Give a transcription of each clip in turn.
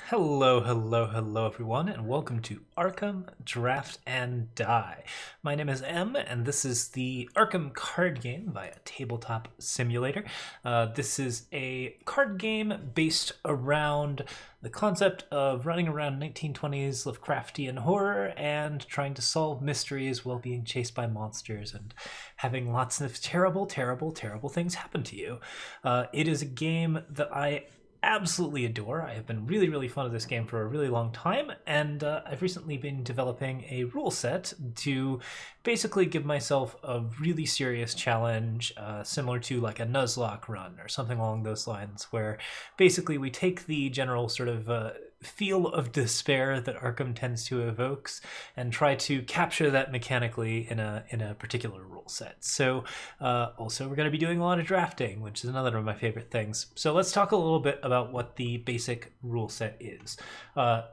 Hello everyone, and welcome to Arkham Draft and Die. My name is Em, and this is the Arkham card game via Tabletop Simulator. This is a card game based around the concept of running around 1920s Lovecraftian horror and trying to solve mysteries while being chased by monsters and having lots of terrible things happen to you. It is a game that I absolutely adore. I have been really fond of this game for a really long time, and I've recently been developing a rule set to basically give myself a really serious challenge, similar to like a Nuzlocke run or something along those lines, where basically we take the general sort of feel of despair that Arkham tends to evokes and try to capture that mechanically in a particular rule set. So also we're going to be doing a lot of drafting, which is another of my favorite things. So let's talk a little bit about what the basic rule set is.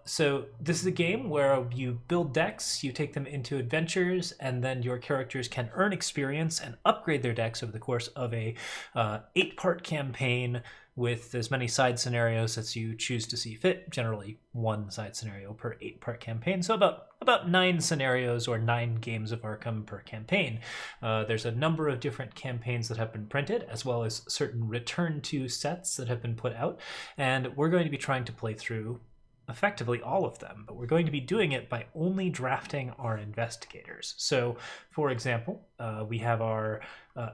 So this is a game where you build decks, you take them into adventures, and then your characters can earn experience and upgrade their decks over the course of a 8-part campaign with as many side scenarios as you choose to see fit, generally one side scenario per 8-part campaign. So about 9 scenarios or 9 games of Arkham per campaign. There's a number of different campaigns that have been printed, as well as certain return to sets that have been put out, and we're going to be trying to play through effectively all of them, but we're going to be doing it by only drafting our investigators. So, for example, we have our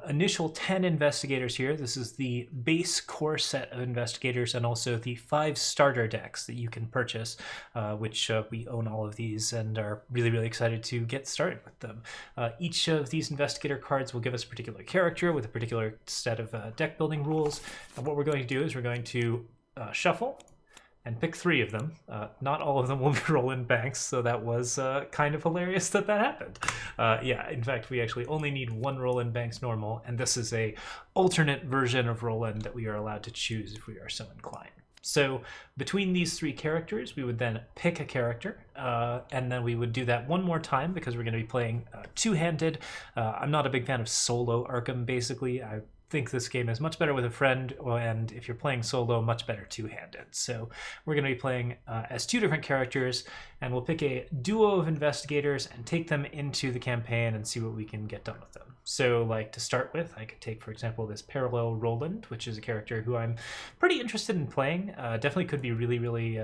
initial 10 investigators here. This is the base core set of investigators and also the 5 starter decks that you can purchase, which we own all of these and are really excited to get started with them. Each of these investigator cards will give us a particular character with a particular set of deck building rules, and what we're going to do is we're going to shuffle and pick 3 of them. Not all of them will be Roland Banks, so that was kind of hilarious that happened. Yeah, in fact, we actually only need 1 Roland Banks normal, and this is a alternate version of Roland that we are allowed to choose if we are so inclined. So between these 3 characters, we would then pick a character, and then we would do that one more time because we're going to be playing two-handed. I'm not a big fan of solo Arkham, basically. I think this game is much better with a friend, and if you're playing solo, much better two-handed. So we're going to be playing as 2 different characters, and we'll pick a duo of investigators and take them into the campaign and see what we can get done with them. So like to start with, I could take, for example, this parallel Roland, which is a character who I'm pretty interested in playing. Definitely could be really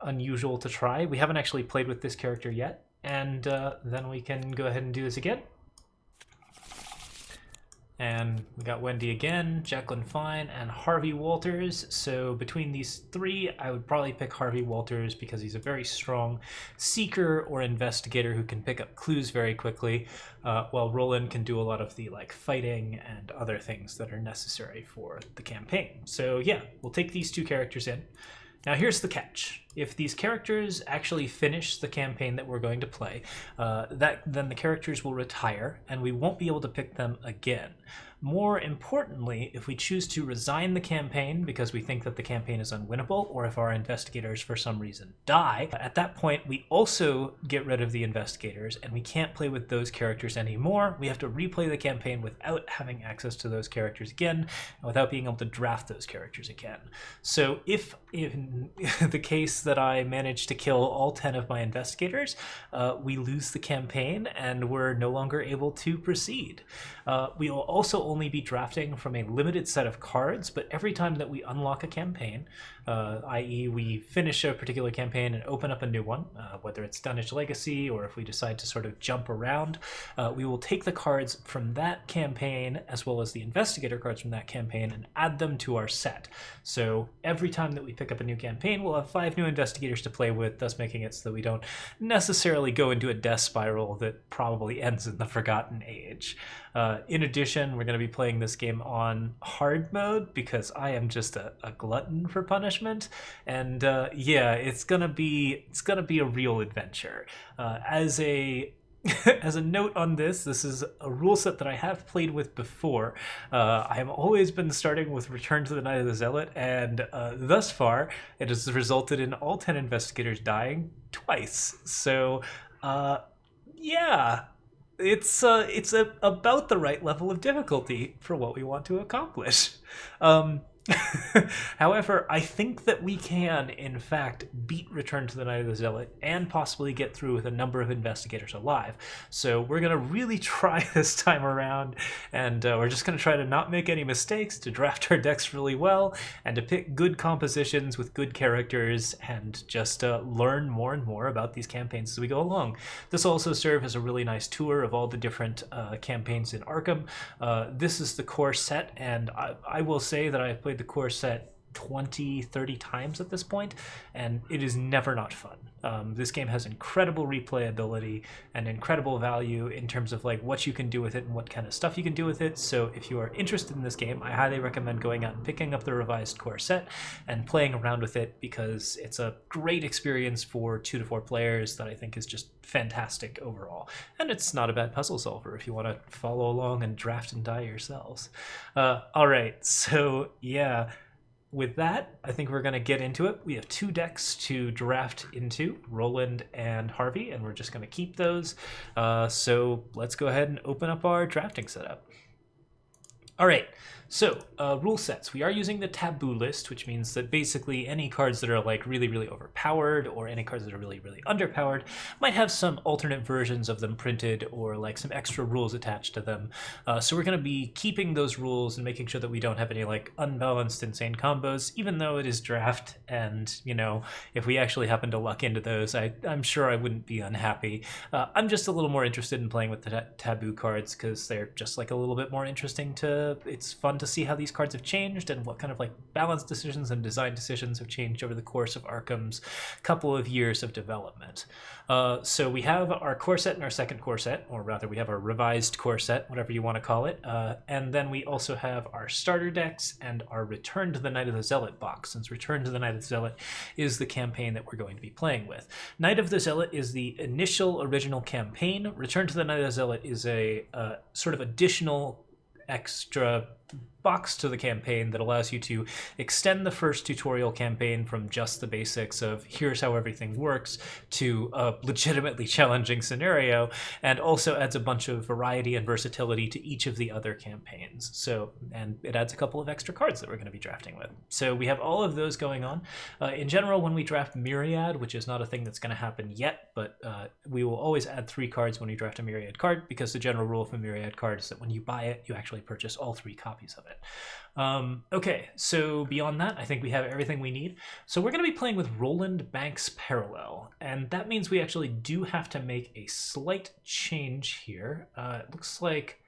unusual to try. We haven't actually played with this character yet, and then we can go ahead and do this again. And we got Wendy again, Jacqueline Fine, and Harvey Walters. So between these 3, I would probably pick Harvey Walters because he's a very strong seeker or investigator who can pick up clues very quickly, while Roland can do a lot of the like fighting and other things that are necessary for the campaign. So yeah, we'll take these 2 characters in. Now here's the catch. If these characters actually finish the campaign that we're going to play, then the characters will retire and we won't be able to pick them again. More importantly, if we choose to resign the campaign because we think that the campaign is unwinnable, or if our investigators for some reason die, at that point we also get rid of the investigators and we can't play with those characters anymore. We have to replay the campaign without having access to those characters again, and without being able to draft those characters again. So if in the case that I manage to kill all 10 of my investigators, we lose the campaign and we're no longer able to proceed. We will also only be drafting from a limited set of cards, but every time that we unlock a campaign, i.e. we finish a particular campaign and open up a new one, whether it's Dunwich Legacy or if we decide to sort of jump around, we will take the cards from that campaign as well as the investigator cards from that campaign and add them to our set. So every time that we pick up a new campaign, we'll have 5 new investigators to play with, thus making it so that we don't necessarily go into a death spiral that probably ends in the Forgotten Age. In addition, we're going to be playing this game on hard mode because I am just a glutton for punishment, and yeah, it's gonna be a real adventure. As a as a note on this is a rule set that I have played with before. I have always been starting with Return to the Night of the Zealot, and thus far it has resulted in all 10 investigators dying twice. So yeah, it's about the right level of difficulty for what we want to accomplish. However, I think that we can, in fact, beat Return to the Night of the Zealot and possibly get through with a number of investigators alive. So we're going to really try this time around, and we're just going to try to not make any mistakes, to draft our decks really well, and to pick good compositions with good characters, and just learn more and more about these campaigns as we go along. This will also serve as a really nice tour of all the different campaigns in Arkham. This is the core set, and I will say that I've played the core set 20-30 times at this point, and it is never not fun. This game has incredible replayability and incredible value in terms of like what you can do with it and what kind of stuff you can do with it. So if you are interested in this game, I highly recommend going out and picking up the revised core set and playing around with it, because it's a great experience for 2 to 4 players that I think is just fantastic overall. And it's not a bad puzzle solver if you want to follow along and draft and die yourselves. All right, so yeah. With that, I think we're going to get into it. We have 2 decks to draft into, Roland and Harvey, and we're just going to keep those. So let's go ahead and open up our drafting setup. All right, so rule sets. We are using the taboo list, which means that basically any cards that are like really overpowered, or any cards that are really underpowered, might have some alternate versions of them printed, or like some extra rules attached to them. So we're going to be keeping those rules and making sure that we don't have any like unbalanced insane combos, even though it is draft, and you know, if we actually happen to luck into those, I'm sure I wouldn't be unhappy. I'm just a little more interested in playing with the taboo cards, because they're just like a little bit more interesting to... It's fun to see how these cards have changed and what kind of like balance decisions and design decisions have changed over the course of Arkham's couple of years of development. So we have our core set and our second core set, or rather we have our revised core set, whatever you want to call it. And then we also have our starter decks and our Return to the Night of the Zealot box, since Return to the Night of the Zealot is the campaign that we're going to be playing with. Night of the Zealot is the initial original campaign. Return to the Night of the Zealot is a sort of additional extra box to the campaign that allows you to extend the first tutorial campaign from just the basics of here's how everything works to a legitimately challenging scenario, and also adds a bunch of variety and versatility to each of the other campaigns. So, and it adds a couple of extra cards that we're going to be drafting with. So we have all of those going on. In general, when we draft Myriad, which is not a thing that's going to happen yet, but we will always add 3 cards when we draft a Myriad card, because the general rule of a Myriad card is that when you buy it, you actually purchase all 3 copies of it. Okay, so beyond that, I think we have everything we need. So we're going to be playing with Roland Banks Parallel, and that means we actually do have to make a slight change here. It looks like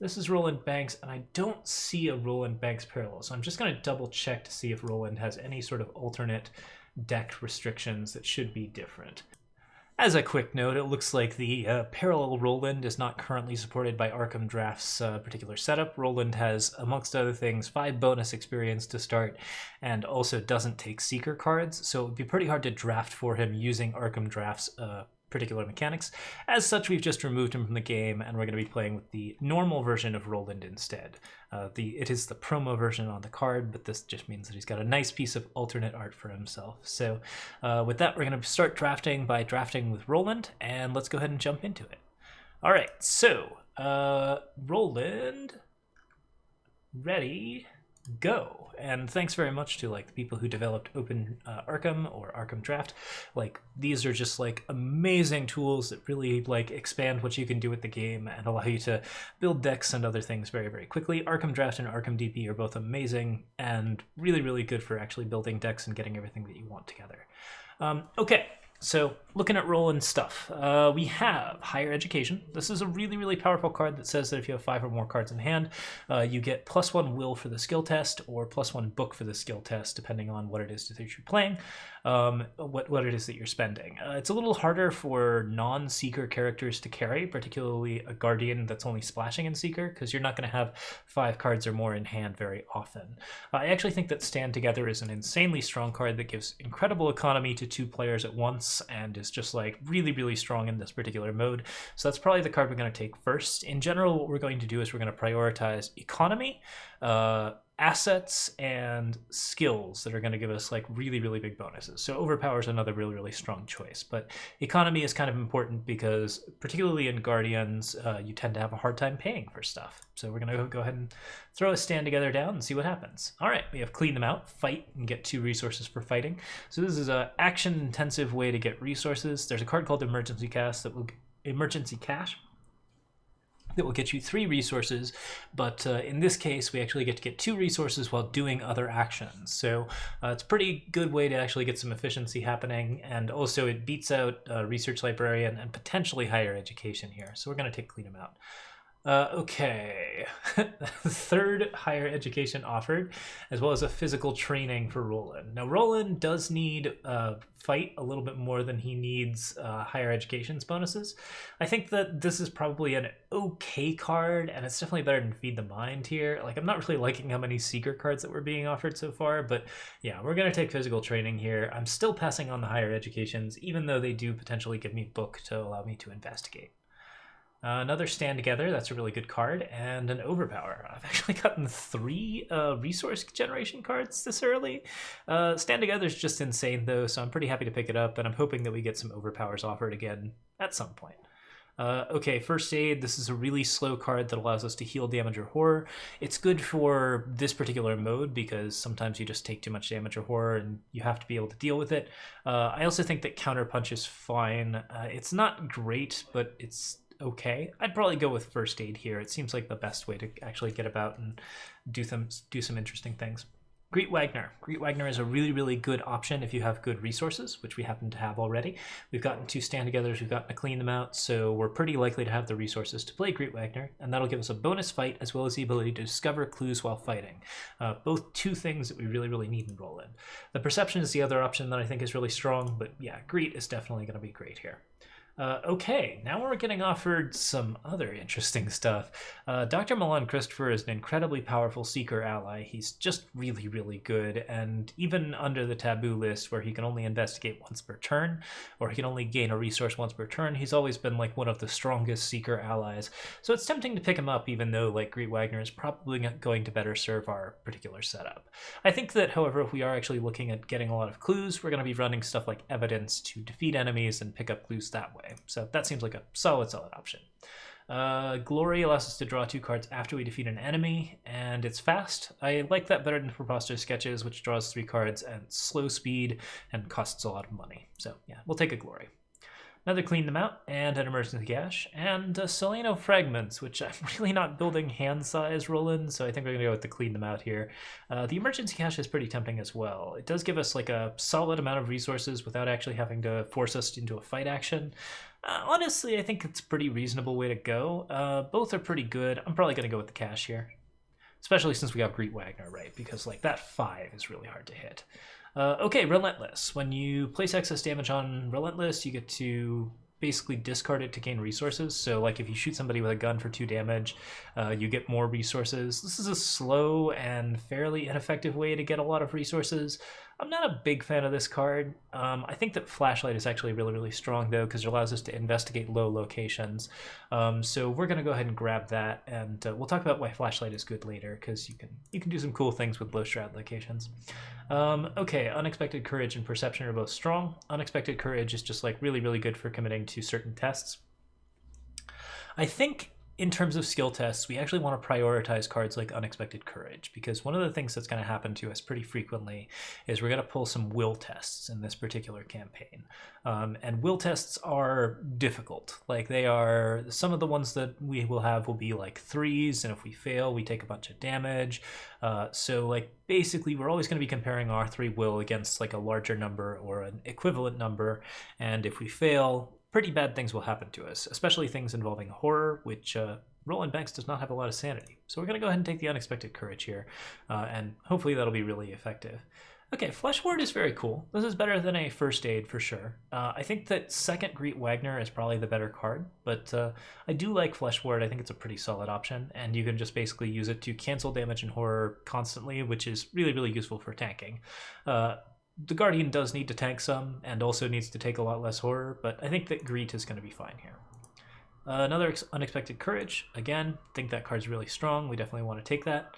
this is Roland Banks, and I don't see a Roland Banks Parallel, so I'm just going to double check to see if Roland has any sort of alternate deck restrictions that should be different. As a quick note, it looks like the parallel Roland is not currently supported by Arkham Draft's particular setup. Roland has, amongst other things, 5 bonus experience to start, and also doesn't take Seeker cards, so it would be pretty hard to draft for him using Arkham Draft's particular mechanics. As such, we've just removed him from the game, and we're going to be playing with the normal version of Roland instead. It is the promo version on the card, but this just means that he's got a nice piece of alternate art for himself. So with that, we're going to start drafting by drafting with Roland, and let's go ahead and jump into it. All right, so Roland, ready, go. And thanks very much to like the people who developed Open Arkham or Arkham Draft. Like, these are just like amazing tools that really like expand what you can do with the game and allow you to build decks and other things very quickly. Arkham Draft and Arkham DP are both amazing and really good for actually building decks and getting everything that you want together. Okay. So, looking at Roland's stuff, we have Higher Education. This is a really powerful card that says that if you have 5 or more cards in hand, you get +1 will for the skill test, or +1 book for the skill test, depending on what it is that you're playing, what it is that you're spending. It's a little harder for non-Seeker characters to carry, particularly a Guardian that's only splashing in Seeker, because you're not going to have 5 cards or more in hand very often. I actually think that Stand Together is an insanely strong card that gives incredible economy to 2 players at once, and is just like really strong in this particular mode. So that's probably the card we're going to take first. In general, what we're going to do is we're going to prioritize economy, assets and skills that are going to give us like really, really big bonuses. So overpower is another really, really strong choice. But economy is kind of important because particularly in Guardians, you tend to have a hard time paying for stuff. So we're going to go ahead and throw a stand together down and see what happens. All right, we have clean them out, fight, and get 2 resources for fighting. So this is an action-intensive way to get resources. There's a card called Emergency Cash that will get you 3 resources, but in this case we actually get to get 2 resources while doing other actions. So it's a pretty good way to actually get some efficiency happening, and also it beats out research librarian and potentially higher education here. So we're going to take clean them out. Okay, third higher education offered, as well as a physical training for Roland. Now Roland does need fight a little bit more than he needs higher education's bonuses. I think that this is probably an okay card, and it's definitely better than Feed the Mind here. Like, I'm not really liking how many secret cards that were being offered so far, but yeah, we're going to take physical training here. I'm still passing on the higher educations, even though they do potentially give me book to allow me to investigate. Another Stand Together, that's a really good card, and an Overpower. I've actually gotten 3 resource generation cards this early. Stand Together is just insane though, so I'm pretty happy to pick it up, and I'm hoping that we get some Overpowers offered again at some point. Okay, First Aid, this is a really slow card that allows us to heal damage or horror. It's good for this particular mode because sometimes you just take too much damage or horror and you have to be able to deal with it. I also think that Counter Punch is fine. It's not great, but it's okay. I'd probably go with First Aid here. It seems like the best way to actually get about and do some interesting things. Greet Wagner. Greet Wagner is a really, really good option if you have good resources, which we happen to have already. We've gotten 2 Stand-Togethers, we've gotten to clean them out, so we're pretty likely to have the resources to play Greet Wagner, and that'll give us a bonus fight as well as the ability to discover clues while fighting. Both 2 things that we really, really need in Roland. The Perception is the other option that I think is really strong, but yeah, Greet is definitely going to be great here. Okay, now we're getting offered some other interesting stuff. Dr. Milan Christopher is an incredibly powerful Seeker ally. He's just really, really good, and even under the taboo list where he can only investigate once per turn, or he can only gain a resource once per turn, he's always been like one of the strongest Seeker allies. So it's tempting to pick him up, even though like Greet Wagner is probably going to better serve our particular setup. I think that, however, if we are actually looking at getting a lot of clues, we're going to be running stuff like Evidence to defeat enemies and pick up clues that way. So that seems like a solid option. Glory allows us to draw 2 cards after we defeat an enemy, and it's fast. I like that better than Preposterous Sketches, which draws 3 cards and slow speed and costs a lot of money. So yeah, we'll take a Glory. Another Clean Them Out, and an Emergency Cache, and Seleno Fragments, which I'm really not building hand size Roland, so I think we're going to go with the Clean Them Out here. The Emergency Cache is pretty tempting as well. It does give us like a solid amount of resources without actually having to force us into a fight action. Honestly, I think it's a pretty reasonable way to go. Both are pretty good. I'm probably going to go with the Cache here, especially since we have Greet Wagner, right? Because like that 5 is really hard to hit. Okay, Relentless. When you place excess damage on Relentless, you get to basically discard it to gain resources. So like if you shoot somebody with a gun for 2 damage, you get more resources. This is a slow and fairly ineffective way to get a lot of resources. I'm not a big fan of this card. I think that Flashlight is actually really, really strong though, because it allows us to investigate low locations. So we're going to go ahead and grab that, and we'll talk about why Flashlight is good later, because you can do some cool things with low strat locations. Okay, Unexpected Courage and Perception are both strong. Unexpected Courage is just like really, really good for committing to certain tests. I think in terms of skill tests, we actually want to prioritize cards like Unexpected Courage, because one of the things that's going to happen to us pretty frequently is we're going to pull some will tests in this particular campaign. And will tests are difficult. Like they are, some of the ones that we will have will be like 3s, and if we fail, we take a bunch of damage. So like basically we're always going to be comparing our 3 will against like a larger number or an equivalent number, and if we fail, pretty bad things will happen to us, especially things involving horror, which Roland Banks does not have a lot of sanity. So we're going to go ahead and take the Unexpected Courage here, and hopefully that'll be really effective. Okay, Flesh Ward is very cool. This is better than a First Aid for sure. I think that second Greet Wagner is probably the better card, but I do like Flesh Ward. I think it's a pretty solid option, and you can just basically use it to cancel damage and horror constantly, which is really, really useful for tanking. The Guardian does need to tank some, and also needs to take a lot less horror, but I think that Greet is going to be fine here. Another Unexpected Courage. Again, think that card's really strong. We definitely want to take that.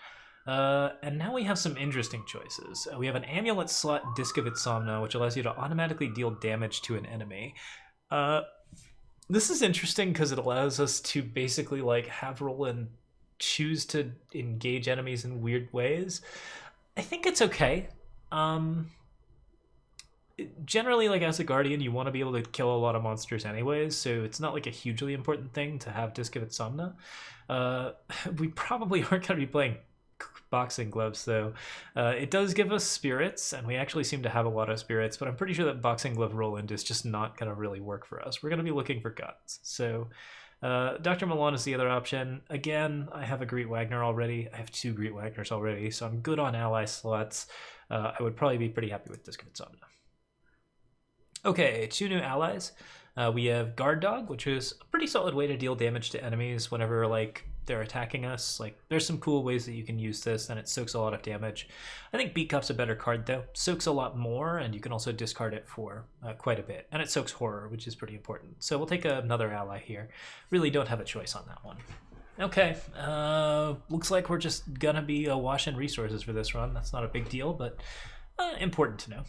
And now we have some interesting choices. We have an amulet slot Disc of Insomnia, which allows you to automatically deal damage to an enemy. This is interesting because it allows us to basically like have Roland choose to engage enemies in weird ways. I think it's okay. Generally, like as a guardian, you want to be able to kill a lot of monsters anyways, so it's not like a hugely important thing to have Disc of Insomnia. We probably aren't going to be playing boxing gloves though. It does give us spirits, and we actually seem to have a lot of spirits, but I'm pretty sure that boxing glove Roland is just not going to really work for us. We're going to be looking for guns. So Dr. Milan is the other option. Again, I have a Greet Wagner already. I have 2 Greet Wagners already, so I'm good on ally slots. I would probably be pretty happy with Disc of Insomnia. Okay, 2 new allies. We have Guard Dog, which is a pretty solid way to deal damage to enemies whenever like they're attacking us. Like there's some cool ways that you can use this, and it soaks a lot of damage. I think Beat Cup's a better card though. Soaks a lot more, and you can also discard it for quite a bit. And it soaks horror, which is pretty important. So we'll take another ally here. Really don't have a choice on that one. Okay, looks like we're just gonna be awash in resources for this run. That's not a big deal, but important to know.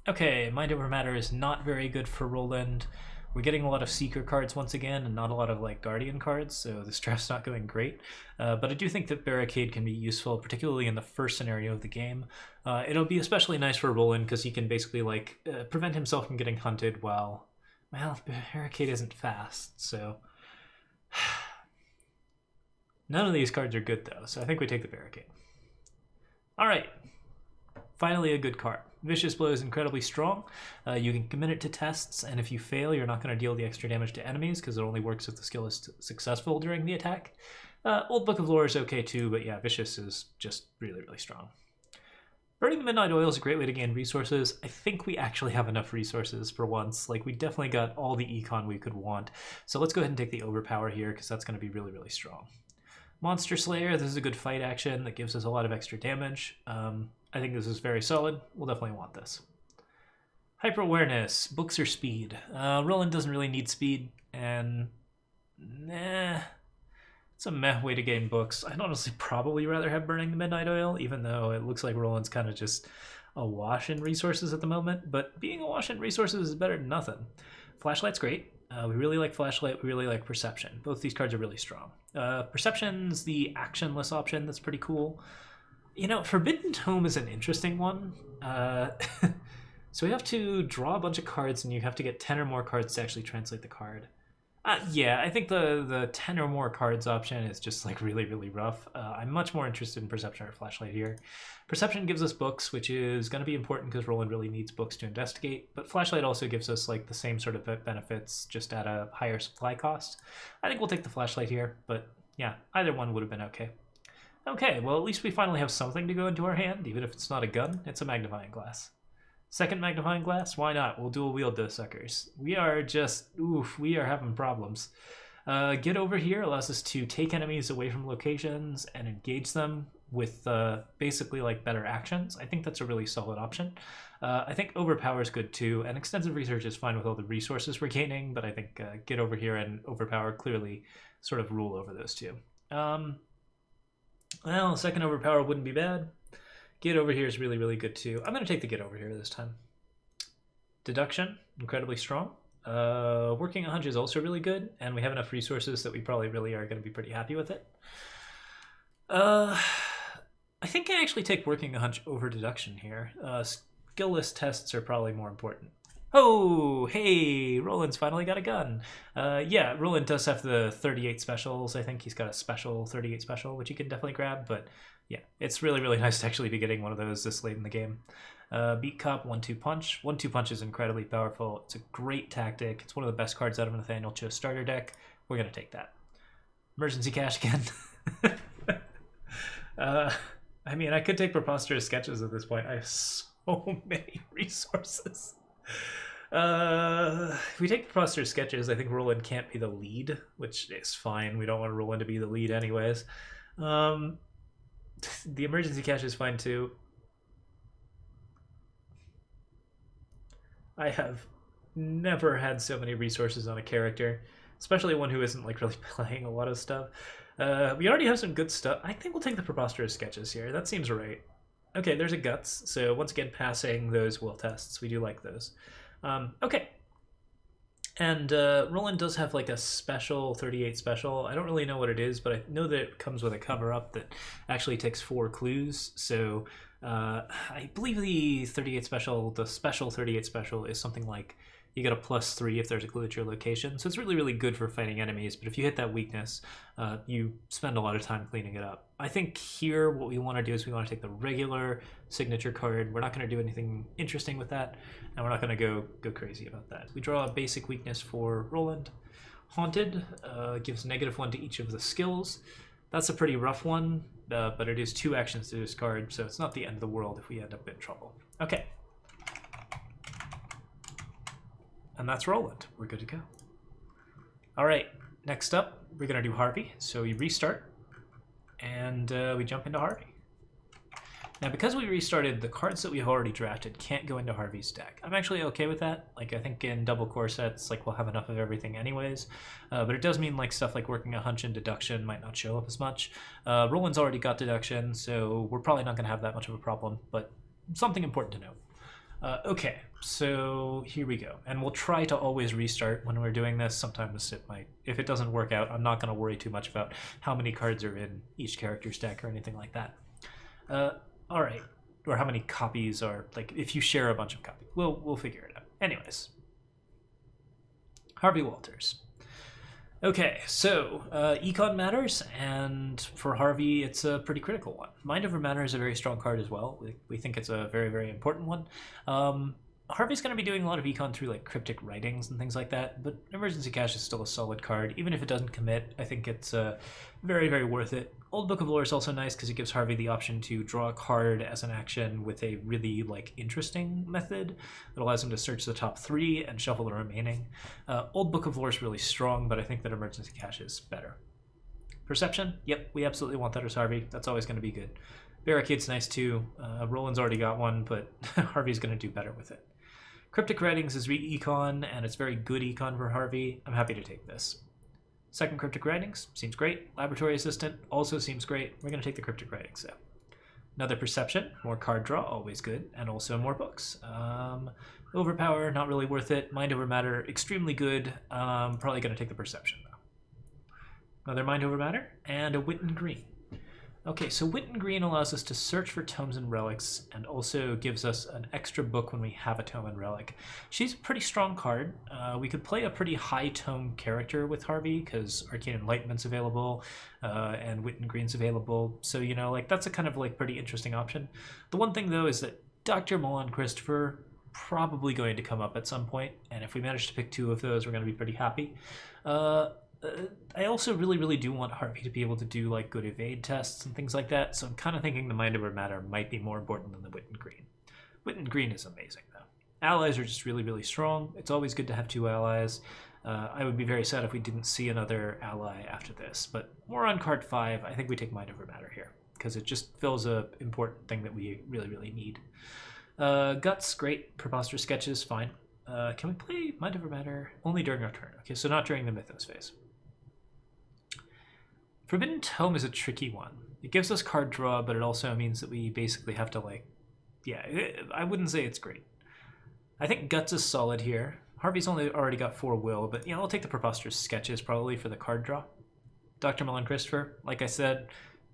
Okay, Mind Over Matter is not very good for Roland. We're getting a lot of Seeker cards once again, and not a lot of like Guardian cards, so this draft's not going great. But I do think that Barricade can be useful, particularly in the first scenario of the game. It'll be especially nice for Roland because he can basically like prevent himself from getting hunted while, well, Barricade isn't fast, so... None of these cards are good though, so I think we take the Barricade. Alright, finally a good card. Vicious Blow is incredibly strong. You can commit it to tests, and if you fail, you're not going to deal the extra damage to enemies because it only works if the skill is successful during the attack. Old Book of Lore is okay too, but yeah, Vicious is just really, really strong. Burning the Midnight Oil is a great way to gain resources. I think we actually have enough resources for once. Like, we definitely got all the econ we could want. So let's go ahead and take the Overpower here because that's going to be really, really strong. Monster Slayer, this is a good fight action that gives us a lot of extra damage. I think this is very solid. We'll definitely want this. Hyper Awareness, books or speed. Roland doesn't really need speed, and it's a meh way to gain books. I'd honestly probably rather have Burning the Midnight Oil, even though it looks like Roland's kind of just awash in resources at the moment, but being awash in resources is better than nothing. Flashlight's great. We really like Flashlight, we really like Perception. Both these cards are really strong. Perception's the actionless option that's pretty cool. You know, Forbidden Tome is an interesting one. So we have to draw a bunch of cards, and you have to get 10 or more cards to actually translate the card. Yeah, I think the 10 or more cards option is just like really, really rough. I'm much more interested in Perception or Flashlight here. Perception gives us books, which is going to be important because Roland really needs books to investigate, but Flashlight also gives us like the same sort of benefits, just at a higher supply cost. I think we'll take the Flashlight here, but yeah, either one would have been okay. Okay, well at least we finally have something to go into our hand, even if it's not a gun, it's a magnifying glass. Second magnifying glass? Why not? We'll dual wield those suckers. We are just, we are having problems. Get Over Here allows us to take enemies away from locations and engage them with basically like better actions. I think that's a really solid option. I think Overpower is good too, and Extensive Research is fine with all the resources we're gaining, but I think Get Over Here and Overpower clearly sort of rule over those two. Well, second Overpower wouldn't be bad. Get Over Here is really, really good too. I'm going to take the Get Over Here this time. Deduction, incredibly strong. Working a Hunch is also really good, and we have enough resources that we probably really are going to be pretty happy with it. I think I actually take Working a Hunch over Deduction here. Skill list tests are probably more important. Oh, hey, Roland's finally got a gun. Yeah, Roland does have the 38 specials. I think he's got a special 38 special, which you can definitely grab, but yeah, it's really, really nice to actually be getting one of those this late in the game. Beat Cop, 1-2 Punch. 1-2 Punch is incredibly powerful. It's a great tactic. It's one of the best cards out of Nathaniel Cho's starter deck. We're going to take that. Emergency Cash again. I mean, I could take Preposterous Sketches at this point. I have so many resources. If we take Preposterous Sketches, I think Roland can't be the lead, which is fine. We don't want Roland to be the lead anyways. The Emergency Cash is fine too. I have never had so many resources on a character, especially one who isn't like really playing a lot of stuff. We already have some good stuff. I think we'll take the preposterous sketches here. That seems right. Okay, there's a guts. So once again, passing those will tests. We do like those. Okay. And Roland does have like a special 38 special. I don't really know what it is, but I know that it comes with a cover-up that actually takes 4 clues. So I believe the 38 special, the special 38 special is something like you get a +3 if there's a clue at your location. So it's really, really good for fighting enemies. But if you hit that weakness, you spend a lot of time cleaning it up. I think here what we want to do is we want to take the regular signature card. We're not going to do anything interesting with that, and we're not going to go crazy about that. We draw a basic weakness for Roland. Haunted gives -1 to each of the skills. That's a pretty rough one, but it is 2 actions to discard, so it's not the end of the world if we end up in trouble. Okay. And that's Roland. We're good to go. All right, next up, we're gonna do Harvey. So we restart, and we jump into Harvey. Now, because we restarted, the cards that we've already drafted can't go into Harvey's deck. I'm actually okay with that. Like, I think in double core sets, like, we'll have enough of everything anyways. But it does mean, like, stuff like working a hunch and deduction might not show up as much. Roland's already got deduction, so we're probably not gonna have that much of a problem, but something important to note. Okay, so here we go. And we'll try to always restart when we're doing this. Sometimes it might, if it doesn't work out, I'm not going to worry too much about how many cards are in each character's deck or anything like that. All right, or how many copies are, like, if you share a bunch of copies. We'll figure it out. Anyways, Harvey Walters. Okay, so Econ matters, and for Harvey, it's a pretty critical one. Mind Over Matter is a very strong card as well. We think it's a very, very important one. Harvey's going to be doing a lot of Econ through like cryptic writings and things like that, but Emergency Cash is still a solid card. Even if it doesn't commit, I think it's very, very worth it. Old Book of Lore is also nice because it gives Harvey the option to draw a card as an action with a really like interesting method that allows him to search the top 3 and shuffle the remaining. Old Book of Lore is really strong, but I think that Emergency Cash is better. Perception, yep, we absolutely want that as Harvey. That's always going to be good. Barricade's nice too. Roland's already got one, but Harvey's going to do better with it. Cryptic Writings is re-econ, and it's very good econ for Harvey. I'm happy to take this. Second Cryptic Writings, seems great. Laboratory Assistant also seems great. We're going to take the Cryptic Writings, though. Another Perception, more card draw, always good, and also more books. Overpower, not really worth it. Mind Over Matter, extremely good. Probably going to take the Perception, though. Another Mind Over Matter, and a Witten Green. Okay, so Witten Green allows us to search for tomes and relics, and also gives us an extra book when we have a tome and relic. She's a pretty strong card. We could play a pretty high tome character with Harvey, because Arcane Enlightenment's available, and Witten Green's available. So, you know, like, that's a kind of, like, pretty interesting option. The one thing, though, is that Dr. Milan Christopher probably going to come up at some point, and if we manage to pick 2 of those, we're going to be pretty happy. I also really, really do want Harvey to be able to do like good evade tests and things like that, so I'm kind of thinking the Mind Over Matter might be more important than the Witten Green. Witten Green is amazing, though. Allies are just really, really strong. It's always good to have 2 allies. I would be very sad if we didn't see another ally after this, but more on card 5, I think we take Mind Over Matter here, because it just fills a important thing that we really, really need. Guts, great. Preposterous Sketches, fine. Can we play Mind Over Matter only during our turn? Okay, so not during the Mythos phase. Forbidden Tome is a tricky one. It gives us card draw, but it also means that we basically have to, like, yeah, I wouldn't say it's great. I think Guts is solid here. Harvey's already got 4 will, but, you know, I'll take the Preposterous Sketches probably for the card draw. Dr. Milan Christopher, like I said,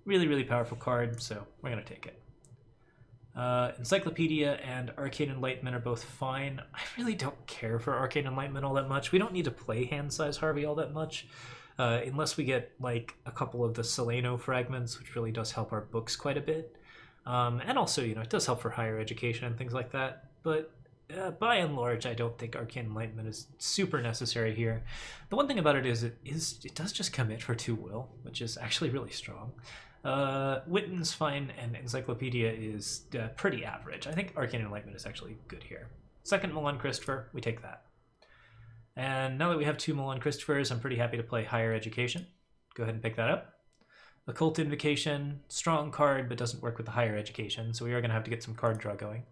really, really powerful card, so we're going to take it. Encyclopedia and Arcane Enlightenment are both fine. I really don't care for Arcane Enlightenment all that much. We don't need to play hand size Harvey all that much. Unless we get like a couple of the Seleno fragments, which really does help our books quite a bit. And also, you know, it does help for higher education and things like that. But by and large, I don't think Arcane Enlightenment is super necessary here. The one thing about it is it does just commit for 2 will, which is actually really strong. Witten's fine, and Encyclopedia is pretty average. I think Arcane Enlightenment is actually good here. Second Milan Christopher, we take that. And now that we have 2 Milan Christophers, I'm pretty happy to play Higher Education. Go ahead and pick that up. Occult Invocation, strong card, but doesn't work with the Higher Education, so we are going to have to get some card draw going.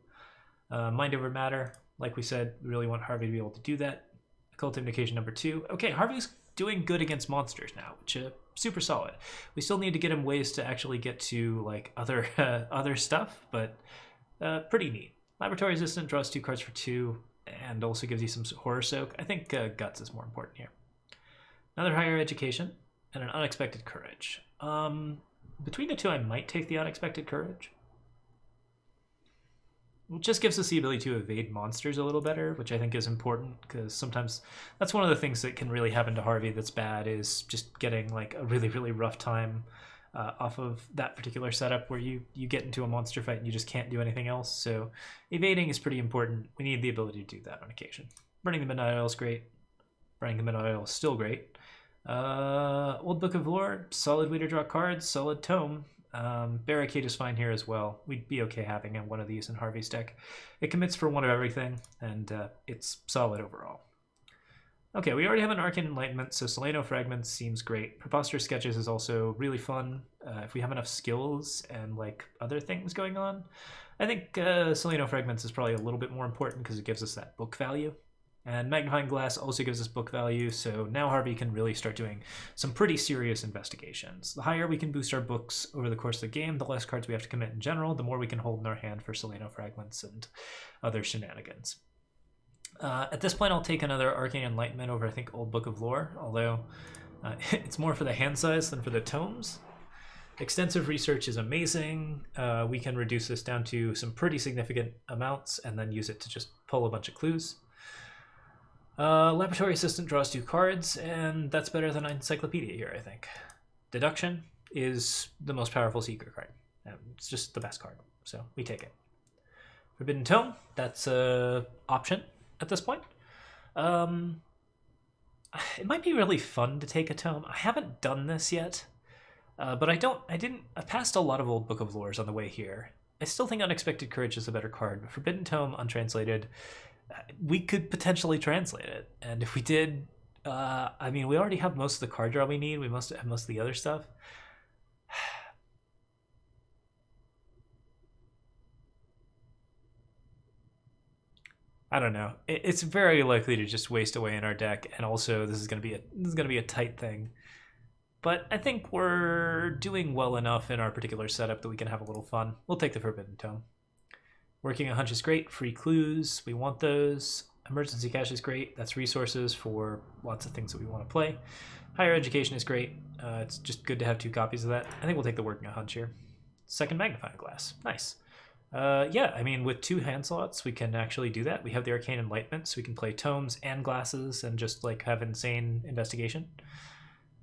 Mind Over Matter, like we said, we really want Harvey to be able to do that. Occult Invocation number 2. Okay, Harvey's doing good against monsters now, which is super solid. We still need to get him ways to actually get to like other other stuff, but pretty neat. Laboratory Assistant draws 2 cards for 2 and also gives you some Horror Soak. I think Guts is more important here. Another Higher Education and an Unexpected Courage. Between the two, I might take the Unexpected Courage. It just gives us the ability to evade monsters a little better, which I think is important, because sometimes that's one of the things that can really happen to Harvey that's bad, is just getting like a really, really rough time off of that particular setup where you get into a monster fight and you just can't do anything else. So evading is pretty important. We need the ability to do that on occasion. Burning the Midnight Oil is great. Burning the Midnight Oil is still great. Old Book of Lore, solid way to draw cards, solid tome. Barricade is fine here as well. We'd be okay having one of these in Harvey's deck. It commits for one of everything, and it's solid overall. Okay, we already have an Arcane Enlightenment, so Solano Fragments seems great. Preposterous Sketches is also really fun if we have enough skills and like other things going on. I think Solano Fragments is probably a little bit more important because it gives us that book value. And Magnifying Glass also gives us book value, so now Harvey can really start doing some pretty serious investigations. The higher we can boost our books over the course of the game, the less cards we have to commit in general, the more we can hold in our hand for Solano Fragments and other shenanigans. At this point, I'll take another Arcane Enlightenment over, I think, Old Book of Lore, although it's more for the hand size than for the tomes. Extensive Research is amazing. We can reduce this down to some pretty significant amounts and then use it to just pull a bunch of clues. Laboratory Assistant draws 2 cards, and that's better than Encyclopedia here, I think. Deduction is the most powerful secret card. It's just the best card, so we take it. Forbidden Tome, that's an option at this point. It might be really fun to take a tome. I haven't done this yet, but I passed a lot of Old Book of Lores on the way here. I still think Unexpected Courage is a better card, but Forbidden Tome, untranslated, we could potentially translate it, and if we did, I mean, we already have most of the card draw we need. We must have most of the other stuff. I don't know. It's very likely to just waste away in our deck, and also this is going to be a tight thing. But I think we're doing well enough in our particular setup that we can have a little fun. We'll take the Forbidden Tome. Working a hunch is great. Free clues, we want those. Emergency cash is great. That's resources for lots of things that we want to play. Higher education is great. It's just good to have 2 copies of that. I think we'll take the working a hunch here. Second Magnifying Glass, nice. Yeah, I mean, with 2 hand slots, we can actually do that. We have the Arcane Enlightenment, so we can play tomes and glasses and just like have insane investigation.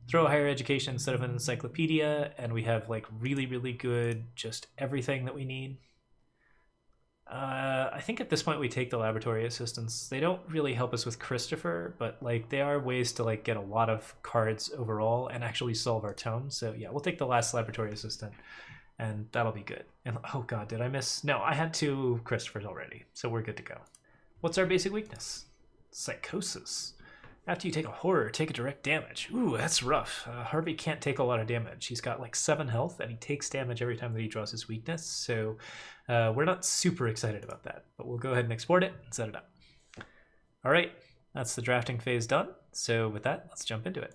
Throw a Higher Education instead of an Encyclopedia, and we have like really, really good just everything that we need. I think at this point we take the Laboratory Assistants. They don't really help us with Christopher, but like they are ways to like get a lot of cards overall and actually solve our tomes. So yeah, we'll take the last Laboratory Assistant, and that'll be good. And oh god, did I miss? No, I had 2 Christophers already, so we're good to go. What's our basic weakness? Psychosis. After you take a horror, take a direct damage. Ooh, that's rough. Harvey can't take a lot of damage. He's got like 7 health, and he takes damage every time that he draws his weakness, so we're not super excited about that. But we'll go ahead and export it and set it up. All right, that's the drafting phase done. So with that, let's jump into it.